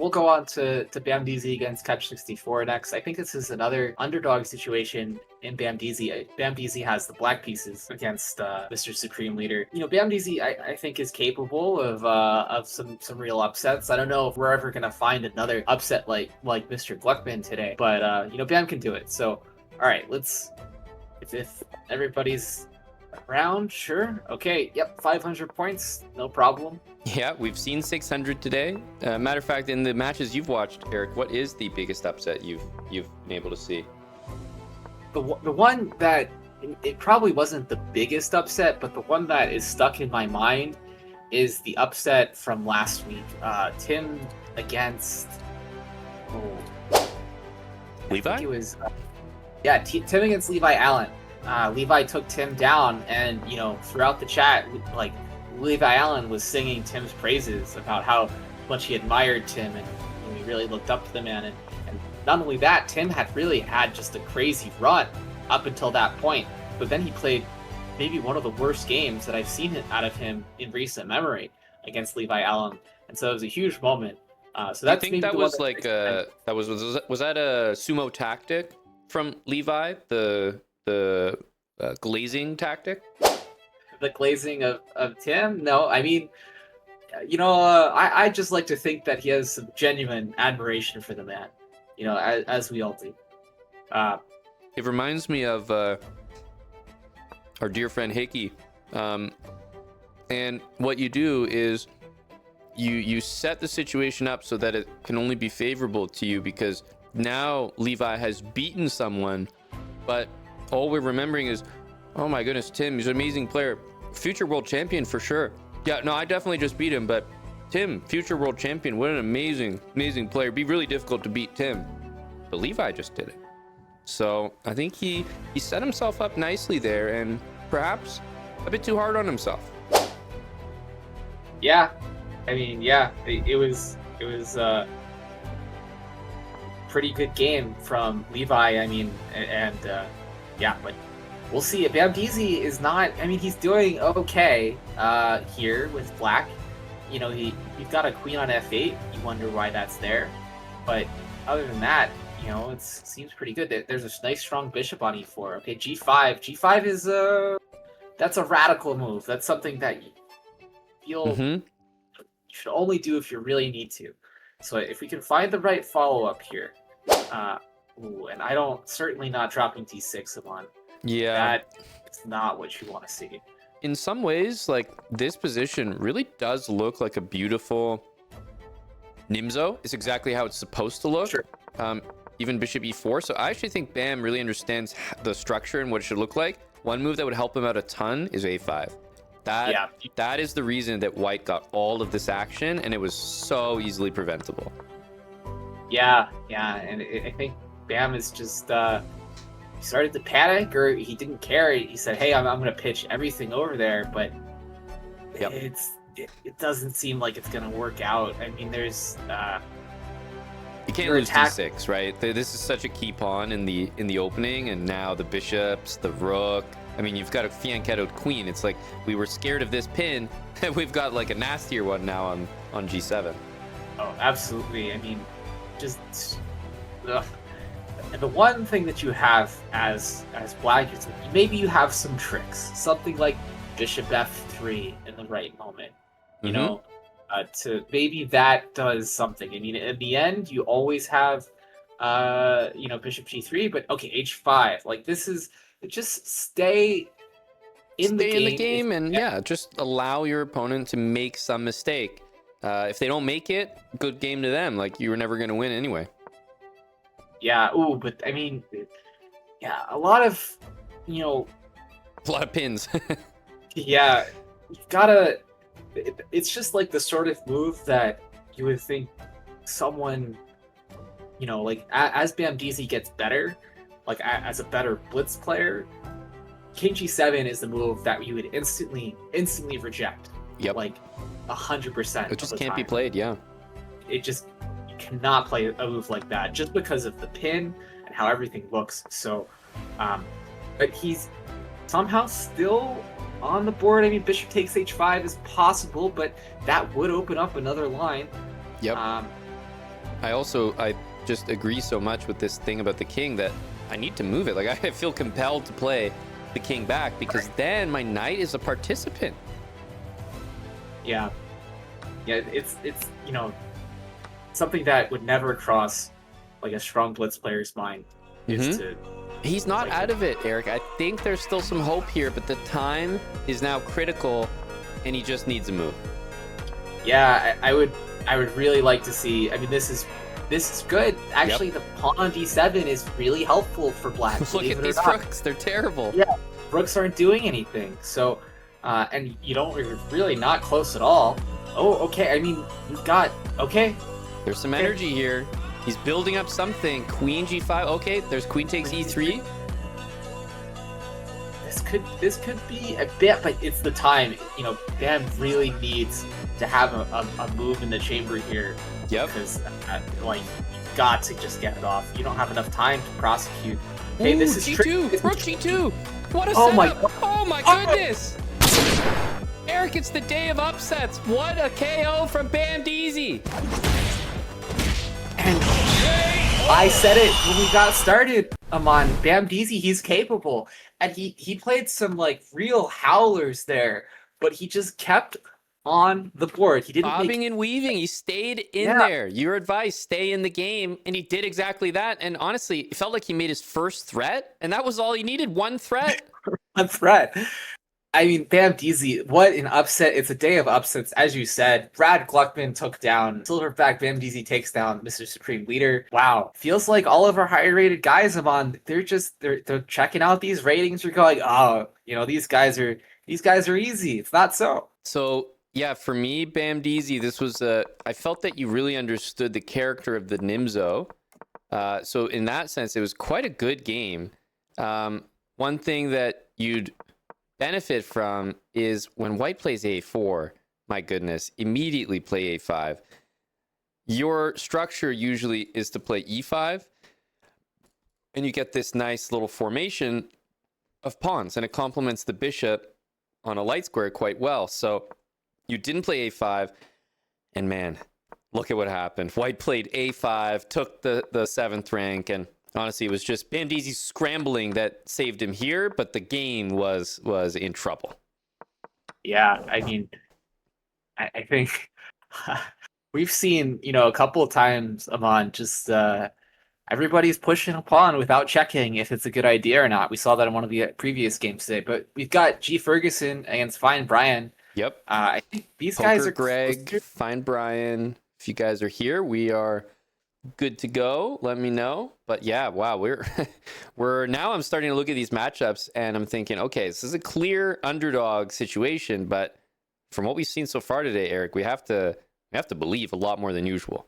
We'll go on to Bhamdeezy against Catch 64 next. I think this is another underdog situation in Bhamdeezy. Bhamdeezy has the black pieces against Mr. Supreme Leader. Bhamdeezy, I think, is capable of some real upsets. I don't know if we're ever gonna find another upset like Mr. Gluckman today, but Bam can do it. So, all right, let's. If everybody's around, sure. Okay, yep, 500 points, no problem. Yeah, we've seen 600 today. Matter of fact, in the matches you've watched, Eric, what is the biggest upset you've been able to see? The one that it probably wasn't the biggest upset, but the one that is stuck in my mind is the upset from last week. Tim against Levi. It was Tim against Levi Allen. Levi took Tim down, and throughout the chat, like, Levi Allen was singing Tim's praises about how much he admired Tim, and he really looked up to the man. And not only that, Tim had really had just a crazy run up until that point. But then he played maybe one of the worst games that I've seen out of him in recent memory against Levi Allen, and so it was a huge moment. So that's I think that was like was that a sumo tactic from Levi, the glazing tactic? The glazing of Tim? No, I mean, I just like to think that he has some genuine admiration for the man, as we all do. It reminds me of our dear friend Hickey. And what you do is you set the situation up so that it can only be favorable to you, because now Levi has beaten someone, but all we're remembering is, oh my goodness, Tim, he's an amazing player. Future world champion for sure. Yeah, no, I definitely just beat him, but Tim, future world champion, what an amazing player. It'd be really difficult to beat Tim. But Levi just did it. So I think he set himself up nicely there, and perhaps a bit too hard on himself. Yeah. I mean, yeah, it was a pretty good game from Levi. I mean, but we'll see. Bhamdeezy is not. I mean, he's doing okay here with black. You've got a queen on f8. You wonder why that's there, but other than that, it seems pretty good. There's a nice strong bishop on e4. Okay, g5. G5 is that's a radical move. That's something that you feel you should only do if you really need to. So if we can find the right follow up here, and certainly not dropping d6 him on. Yeah, that's not what you want to see. In some ways, like, this position really does look like a beautiful Nimzo. It's exactly how it's supposed to look. Sure. Even bishop e4. So I actually think Bam really understands the structure and what it should look like. One move that would help him out a ton is a5. That is the reason that white got all of this action, and it was so easily preventable. Yeah, and I think Bam is just he started to panic, or he didn't care. He said, "Hey, I'm going to pitch everything over there," but it doesn't seem like it's going to work out. I mean, there's you can't lose d6, right? This is such a key pawn in the opening, and now the bishops, the rook. I mean, you've got a fianchettoed queen. It's like we were scared of this pin, and we've got like a nastier one now on g7. Oh, absolutely. I mean, just the one thing that you have as black is maybe you have some tricks, something like bishop f3 in the right moment. To maybe that does something. I mean, in the end, you always have bishop g3, but okay, h5. Like, this is just stay in the game, and just allow your opponent to make some mistake. If they don't make it, good game to them. Like, you were never going to win anyway. Yeah. Ooh, but I mean, a lot of pins. Yeah, you've gotta. It's just like the sort of move that you would think someone, like as Bhamdeezy gets better, like as a better blitz player, King G7 is the move that you would instantly reject. Yep. Like 100%. It just can't be played. Yeah. You cannot play a move like that just because of the pin and how everything looks. So, but he's somehow still on the board. I mean, bishop takes h5 is possible, but that would open up another line. Yep. I just agree so much with this thing about the king that I need to move it. Like, I feel compelled to play the king back because then my knight is a participant. Yeah, it's something that would never cross like a strong blitz player's mind is to. He's not out of it, Eric. I think there's still some hope here, but the time is now critical, and he just needs a move. Yeah, I would really like to see. I mean, this is good. Actually, the pawn on d7 is really helpful for black. Look at these rooks; they're terrible. Yeah, rooks aren't doing anything. So, and you're really not close at all. Oh, okay. I mean, we've got There's some energy here. He's building up something. Queen g5. Okay, there's queen takes e3. This could be a bit, but it's the time. Bam really needs to have a move in the chamber here. Yep. Because you've got to just get it off. You don't have enough time to prosecute. Hey, Ooh, this is g2. Rook g2. What a Oh setup. Oh my goodness. Eric, it's the day of upsets. What a KO from Bhamdeezy. And I said it when we got started, Aman. Bhamdeezy, he's capable. And he played some real howlers there, but he just kept on the board. He didn't bobbing and weaving. He stayed in there. Your advice, stay in the game. And he did exactly that. And honestly, it felt like he made his first threat. And that was all he needed. One threat. One threat. I mean, Bhamdeezy, what an upset. It's a day of upsets, as you said. Brad Gluckman took down Silverback. Bhamdeezy takes down Mr. Supreme Leader. Wow. Feels like all of our higher rated guys, Amon, they're checking out these ratings. You're going, oh, these guys are easy. It's not so. So, yeah, for me, Bhamdeezy, this was I felt that you really understood the character of the Nimzo. So in that sense, it was quite a good game. One thing that you'd benefit from is when white plays a4, my goodness, immediately play a5. Your structure usually is to play e5, and you get this nice little formation of pawns, and it complements the bishop on a light square quite well. So you didn't play a5, and man, look at what happened. White played a5, took the 7th rank, and honestly, it was just Bhamdeezy scrambling that saved him here, but the game was in trouble. Yeah, I mean, I think we've seen, a couple of times, Amon, just everybody's pushing a pawn without checking if it's a good idea or not. We saw that in one of the previous games today, but we've got G. Ferguson against Fine Brian. Yep. I think these Poker guys are Greg, Fine Brian. If you guys are here, we are good to go. Let me know. But yeah, wow, we're now I'm starting to look at these matchups and I'm thinking, okay, this is a clear underdog situation, but from what we've seen so far today, Eric, we have to believe a lot more than usual.